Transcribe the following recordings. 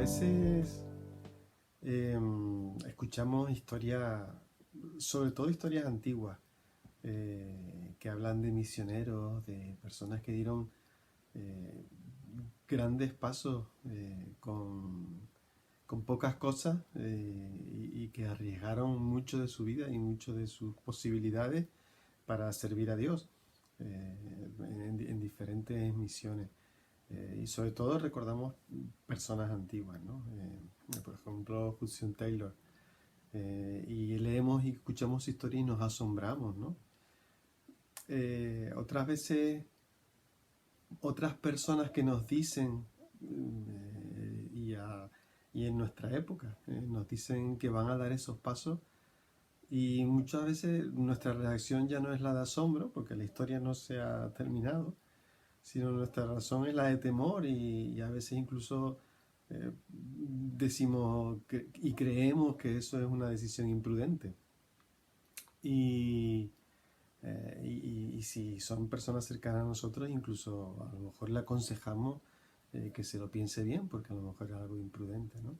veces escuchamos historias, sobre todo historias antiguas, que hablan de misioneros, de personas que dieron eh, grandes pasos con pocas cosas y que arriesgaron mucho de su vida y mucho de sus posibilidades para servir a Dios en diferentes misiones. Y sobre todo recordamos personas antiguas, ¿no? Por ejemplo, Hudson Taylor. Y leemos y escuchamos su historia y nos asombramos, ¿no? Otras veces, otras personas que nos dicen, y en nuestra época, nos dicen que van a dar esos pasos y muchas veces nuestra reacción ya no es la de asombro, porque la historia no se ha terminado, sino nuestra razón es la de temor y a veces incluso decimos y creemos que eso es una decisión imprudente. Y, y si son personas cercanas a nosotros, incluso a lo mejor le aconsejamos que se lo piense bien, porque a lo mejor es algo imprudente, ¿no?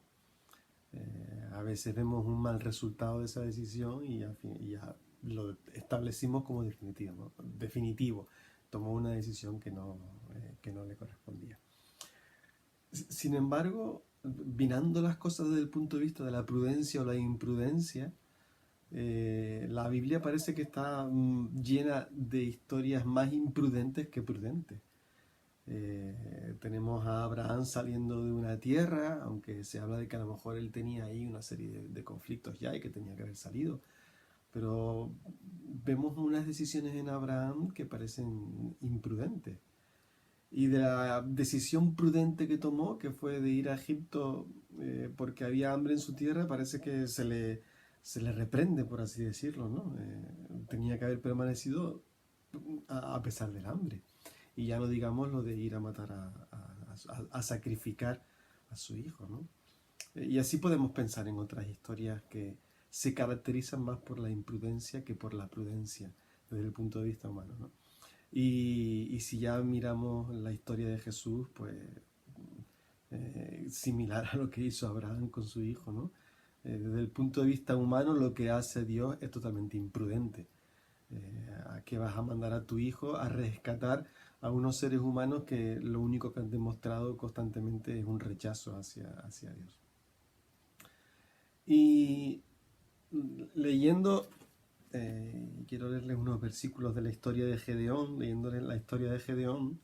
A veces vemos un mal resultado de esa decisión y ya lo establecimos como definitivo, ¿no? Definitivo. Tomó una decisión que no le correspondía. Sin embargo, mirando las cosas desde el punto de vista de la prudencia o la imprudencia, la Biblia parece que está llena de historias más imprudentes que prudentes. Tenemos a Abraham saliendo de una tierra, aunque se habla de que a lo mejor él tenía ahí una serie de conflictos ya y que tenía que haber salido, pero vemos unas decisiones en Abraham que parecen imprudentes. Y de la decisión prudente que tomó, que fue de ir a Egipto porque había hambre en su tierra, parece que se le reprende, por así decirlo, ¿no? Tenía que haber permanecido a pesar del hambre. Y ya no digamos lo de ir a matar, a sacrificar a su hijo, ¿no? Y así podemos pensar en otras historias que se caracterizan más por la imprudencia que por la prudencia desde el punto de vista humano, ¿no? Y si ya miramos la historia de Jesús, pues similar a lo que hizo Abraham con su hijo, ¿no? Desde el punto de vista humano, lo que hace Dios es totalmente imprudente. ¿A qué vas a mandar a tu hijo a rescatar a unos seres humanos que lo único que han demostrado constantemente es un rechazo hacia Dios? Y leyendo, quiero leerles unos versículos de la historia de Gedeón, leyéndoles la historia de Gedeón,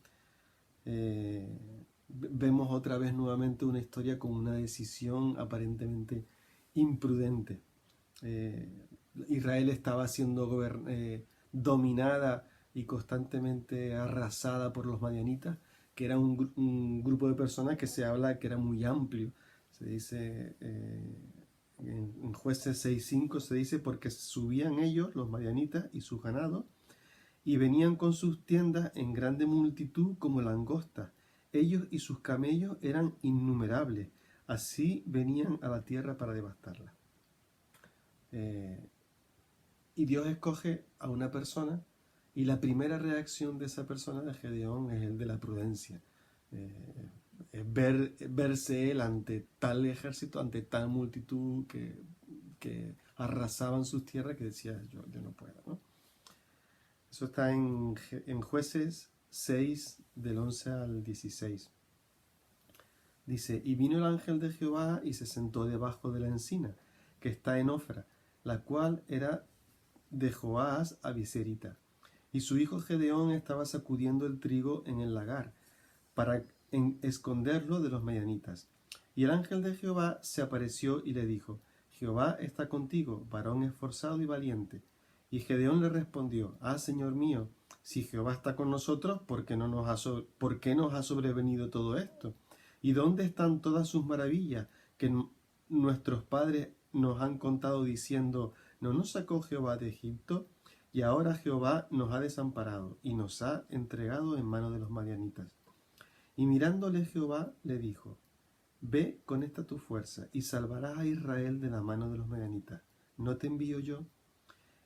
eh, vemos otra vez nuevamente una historia con una decisión aparentemente imprudente. Eh, Israel estaba siendo dominada y constantemente arrasada por los madianitas, que era un grupo de personas que se habla que era muy amplio. Se dice en Jueces 6:5 se dice porque subían ellos, los madianitas y sus ganados, y venían con sus tiendas en grande multitud como langostas. Ellos y sus camellos eran innumerables. Así venían a la tierra para devastarla. Y Dios escoge a una persona y la primera reacción de esa persona de Gedeón es el de la prudencia. Verse él ante tal ejército, ante tal multitud que arrasaban sus tierras, que decía, yo no puedo, ¿no? Eso está en Jueces 6, del 11 al 16. Dice, y vino el ángel de Jehová y se sentó debajo de la encina, que está en Ofra, la cual era de Joás Abiserita. Y su hijo Gedeón estaba sacudiendo el trigo en el lagar, para esconderlo de los madianitas. Y el ángel de Jehová se apareció y le dijo, Jehová está contigo, varón esforzado y valiente. Y Gedeón le respondió, Señor mío, si Jehová está con nosotros, ¿por qué nos ha sobrevenido todo esto? ¿Y dónde están todas sus maravillas que nuestros padres nos han contado diciendo, ¿no nos sacó Jehová de Egipto? Y ahora Jehová nos ha desamparado y nos ha entregado en manos de los madianitas. Y mirándole Jehová le dijo, ve con esta tu fuerza y salvarás a Israel de la mano de los madianitas. ¿No te envío yo?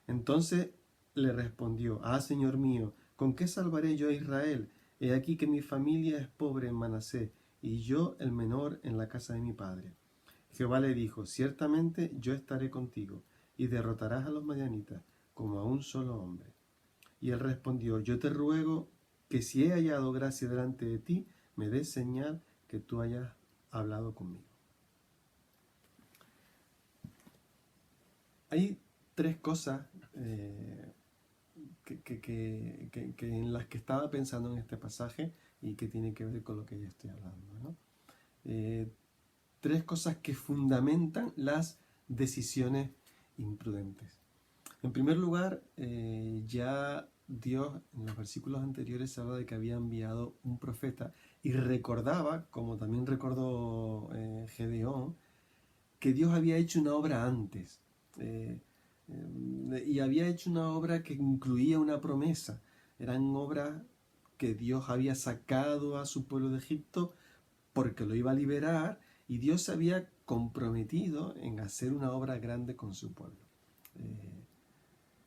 Entonces le respondió, Señor mío, ¿con qué salvaré yo a Israel? He aquí que mi familia es pobre en Manasés, y yo el menor en la casa de mi padre. Jehová le dijo, ciertamente yo estaré contigo, y derrotarás a los madianitas como a un solo hombre. Y él respondió, yo te ruego que si he hallado gracia delante de ti, me des señal que tú hayas hablado conmigo. Hay tres cosas en las que estaba pensando en este pasaje y que tiene que ver con lo que ya estoy hablando, ¿no? Tres cosas que fundamentan las decisiones imprudentes. En primer lugar, ya Dios en los versículos anteriores se habla de que había enviado un profeta y recordaba, como también recordó Gedeón, que Dios había hecho una obra antes. Y había hecho una obra que incluía una promesa. Eran obras que Dios había sacado a su pueblo de Egipto porque lo iba a liberar, y Dios se había comprometido en hacer una obra grande con su pueblo.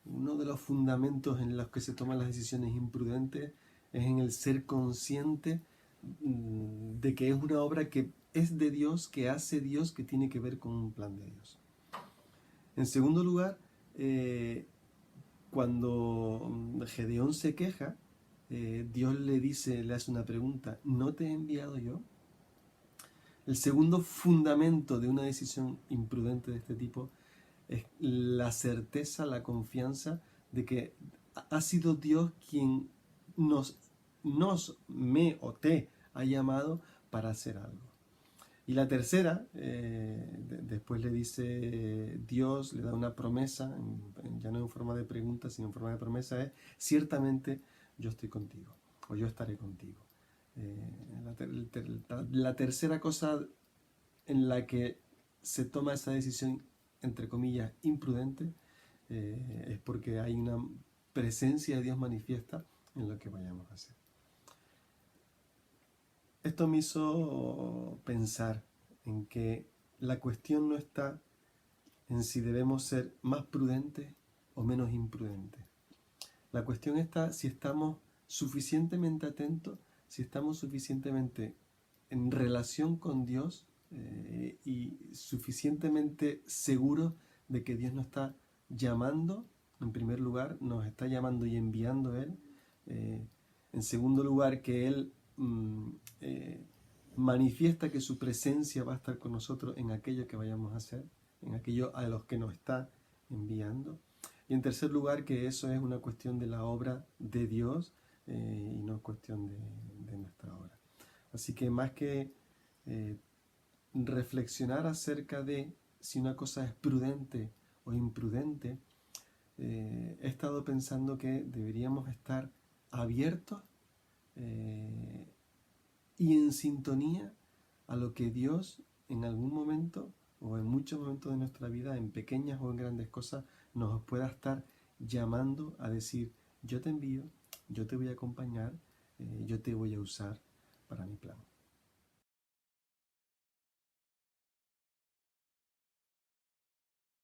Uno de los fundamentos en los que se toman las decisiones imprudentes es en el ser consciente de que es una obra que es de Dios, que hace Dios, que tiene que ver con un plan de Dios. En segundo lugar, cuando Gedeón se queja, Dios le hace una pregunta, ¿no te he enviado yo? El segundo fundamento de una decisión imprudente de este tipo es la certeza, la confianza de que ha sido Dios quien me o te ha llamado para hacer algo. Y la tercera, después le dice Dios, le da una promesa, ya no en forma de pregunta, sino en forma de promesa, es, ciertamente yo estoy contigo, o yo estaré contigo. La tercera cosa en la que se toma esa decisión, entre comillas, imprudente, es porque hay una presencia de Dios manifiesta en lo que vayamos a hacer. Esto me hizo pensar en que la cuestión no está en si debemos ser más prudentes o menos imprudentes. La cuestión está si estamos suficientemente atentos, si estamos suficientemente en relación con Dios y suficientemente seguros de que Dios nos está llamando. En primer lugar, nos está llamando y enviando Él. En segundo lugar, que Él manifiesta que su presencia va a estar con nosotros en aquello que vayamos a hacer, en aquello a los que nos está enviando. Y en tercer lugar, que eso es una cuestión de la obra de Dios y no es cuestión de nuestra obra. Así que más que reflexionar acerca de si una cosa es prudente o imprudente, he estado pensando que deberíamos estar abiertos y en sintonía a lo que Dios en algún momento o en muchos momentos de nuestra vida, en pequeñas o en grandes cosas, nos pueda estar llamando a decir, yo te envío, yo te voy a acompañar, yo te voy a usar para mi plan.